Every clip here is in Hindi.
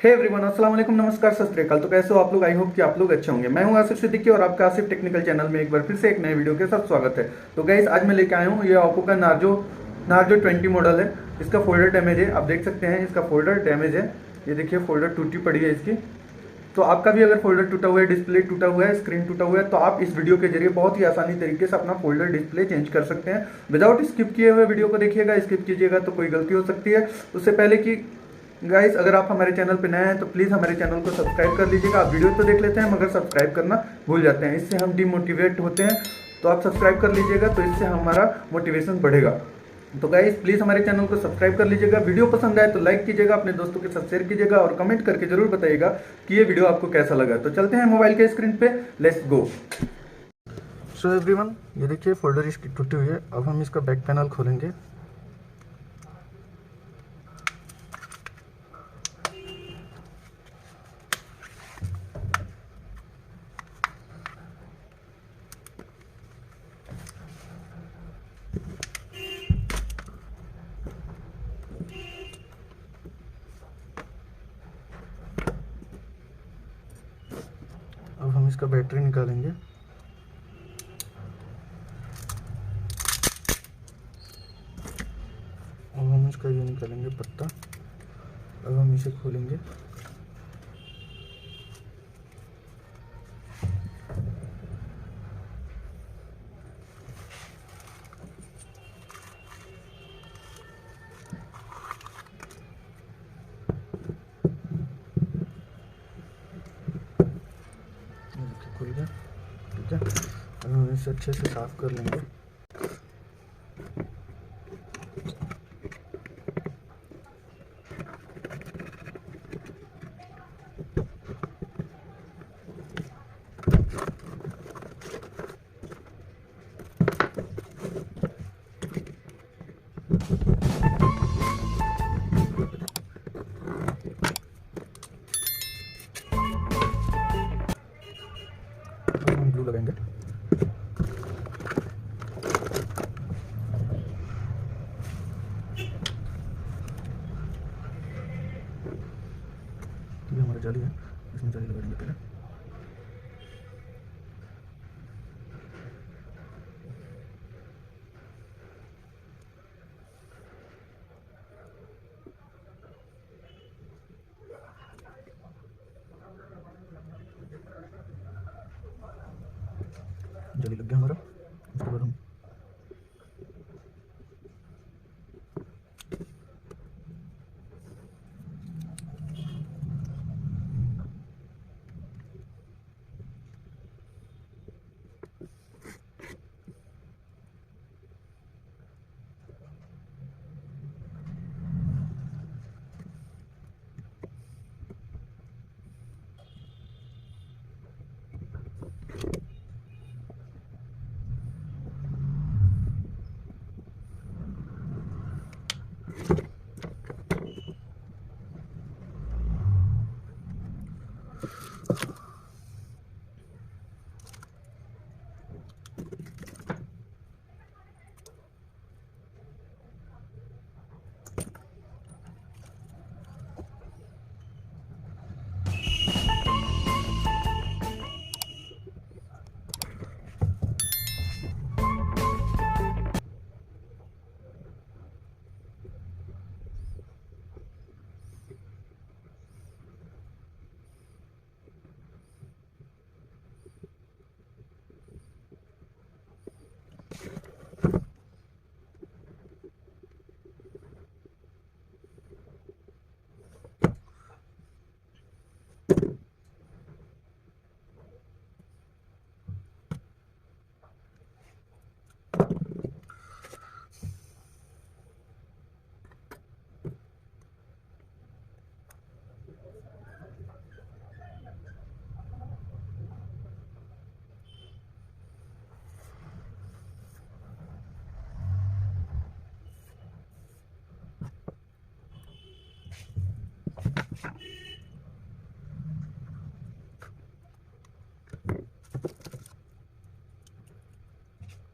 हे एवरीवन, अस्सलाम वालेकुम, नमस्कार, सत श्री अकाल। तो कैसे हो आप लोग? आई होप कि आप लोग अच्छे होंगे। मैं हूं आसिफ सिद्दीकी और आपका आसिफ टेक्निकल चैनल में एक बार फिर से एक नए वीडियो के साथ स्वागत है। तो गाइस, आज मैं लेके आया हूं ये ओप्पो का नार्जो 20 मॉडल है। इसका फोल्डर डैमेज है, आप देख सकते हैं इसका फोल्डर डैमेज है। ये देखिए फोल्डर टूटी पड़ी है इसकी। तो आपका भी अगर फोल्डर टूटा हुआ है, डिस्प्ले टूटा हुआ है, स्क्रीन टूटा हुआ है, तो आप इस वीडियो के जरिए बहुत ही आसानी तरीके से अपना फोल्डर डिस्प्ले चेंज कर सकते हैं। विदाउट स्किप किए हुए वीडियो को देखिएगा, स्किप कीजिएगा तो कोई गलती हो सकती है। उससे पहले कि गाइस, अगर आप हमारे चैनल पर नए हैं तो प्लीज़ हमारे चैनल को सब्सक्राइब कर लीजिएगा। आप वीडियो तो देख लेते हैं मगर सब्सक्राइब करना भूल जाते हैं, इससे हम डिमोटिवेट होते हैं। तो आप सब्सक्राइब कर लीजिएगा, तो इससे हमारा मोटिवेशन बढ़ेगा। तो गाइस, प्लीज़ हमारे चैनल को सब्सक्राइब कर लीजिएगा। वीडियो पसंद आए तो लाइक कीजिएगा, अपने दोस्तों के साथ शेयर कीजिएगा और कमेंट करके जरूर बताइएगा कि ये वीडियो आपको कैसा लगा। तो चलते हैं मोबाइल के स्क्रीन पे, लेट्स गो। सो एवरीवन, ये देखिए फोल्डर इसकी टूटी हुई है। अब हम इसका बैक पैनल खोलेंगे। अब हम इसका बैटरी निकालेंगे। अब हम इसका ये निकालेंगे पत्ता। अब हम इसे खोलेंगे। खुल गया, ठीक है। अब हम इसे अच्छे से साफ कर लेंगे। अब हम ग्लू लगाएंगे। ये हमारा जाली है, इसमें जाली लगा देंगे पहले। जाली लग गया हमारा। उसके बाद हम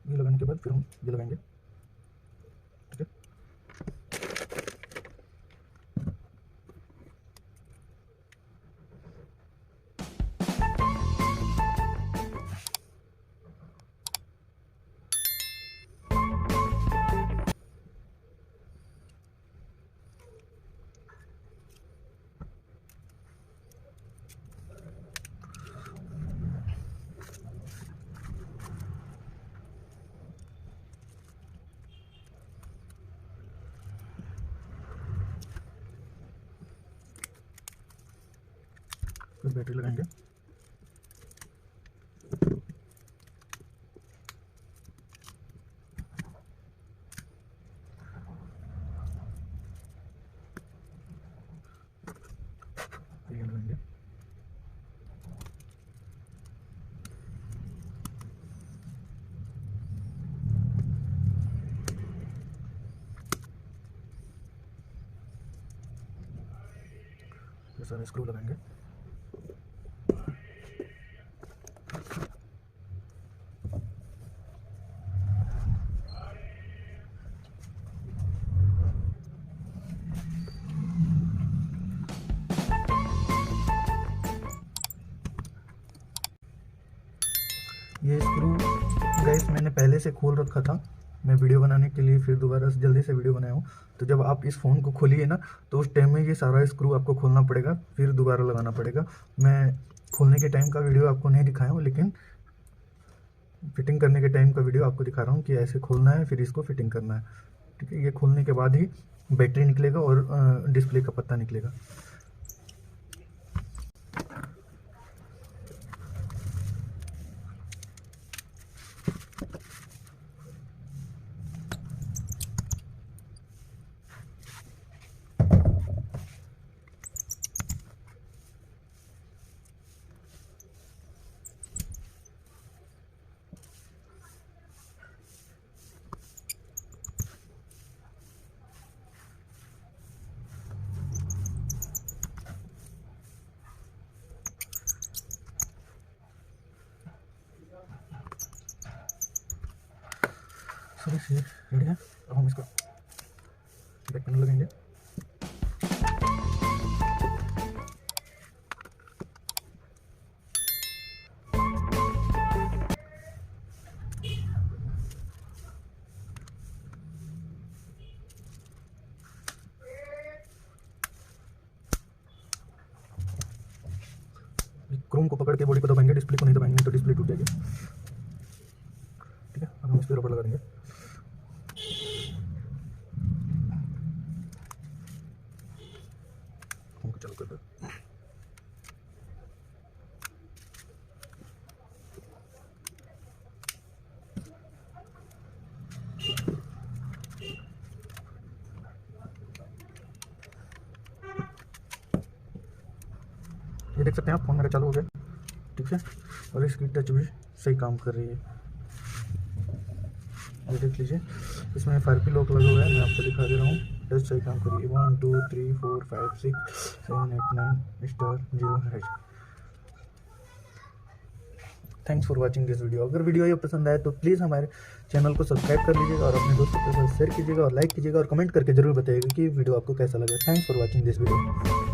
ये लगाने के बाद फिर हम ये लगाएंगे, ठीक है। फिर बैटरी लगाएंगे। ये लगाएंगे। ये सारे स्क्रू लगाएंगे। ये स्क्रू गाइस मैंने पहले से खोल रखा था, मैं वीडियो बनाने के लिए फिर दोबारा से जल्दी से वीडियो बनाया हूँ। तो जब आप इस फ़ोन को खोलिए ना, तो उस टाइम में ये सारा स्क्रू आपको खोलना पड़ेगा, फिर दोबारा लगाना पड़ेगा। मैं खोलने के टाइम का वीडियो आपको नहीं दिखाया हूँ, लेकिन फिटिंग करने के टाइम का वीडियो आपको दिखा रहा हूँ कि ऐसे खोलना है, फिर इसको फिटिंग करना है। ठीक है, ये खोलने के बाद ही बैटरी निकलेगा और डिस्प्ले का पत्ता निकलेगा। सो ये रेडी है। अब हम इसका बैक पैनल लगाएंगे। क्रोम को पकड़ के बॉडी को दबाएंगे, डिस्प्ले को नहीं दबाएंगे, नहीं तो डिस्प्ले टूट जाएगी। ठीक है, अब हम इस पर रबर लगा देंगे। चालू कर दो। ये देख सकते हैं आप, फोन मेरा चालू हो गया। ठीक है, और इसकी टच भी सही काम कर रही है। ये देख लीजिए, इसमें FRP लॉक लगा हुआ है, मैं आपको दिखा दे रहा हूँ। टच सही काम कर रही है। 1 2 3 4 5 6 7 8 9 स्टार 0 है। Thanks for watching this video. अगर वीडियो ये पसंद आए तो प्लीज़ हमारे चैनल को सब्सक्राइब कर लीजिएगा और अपने दोस्तों के साथ शेयर कीजिएगा और लाइक कीजिएगा और कमेंट करके जरूर बताइएगा कि वीडियो आपको कैसा लगा। Thanks for watching this video.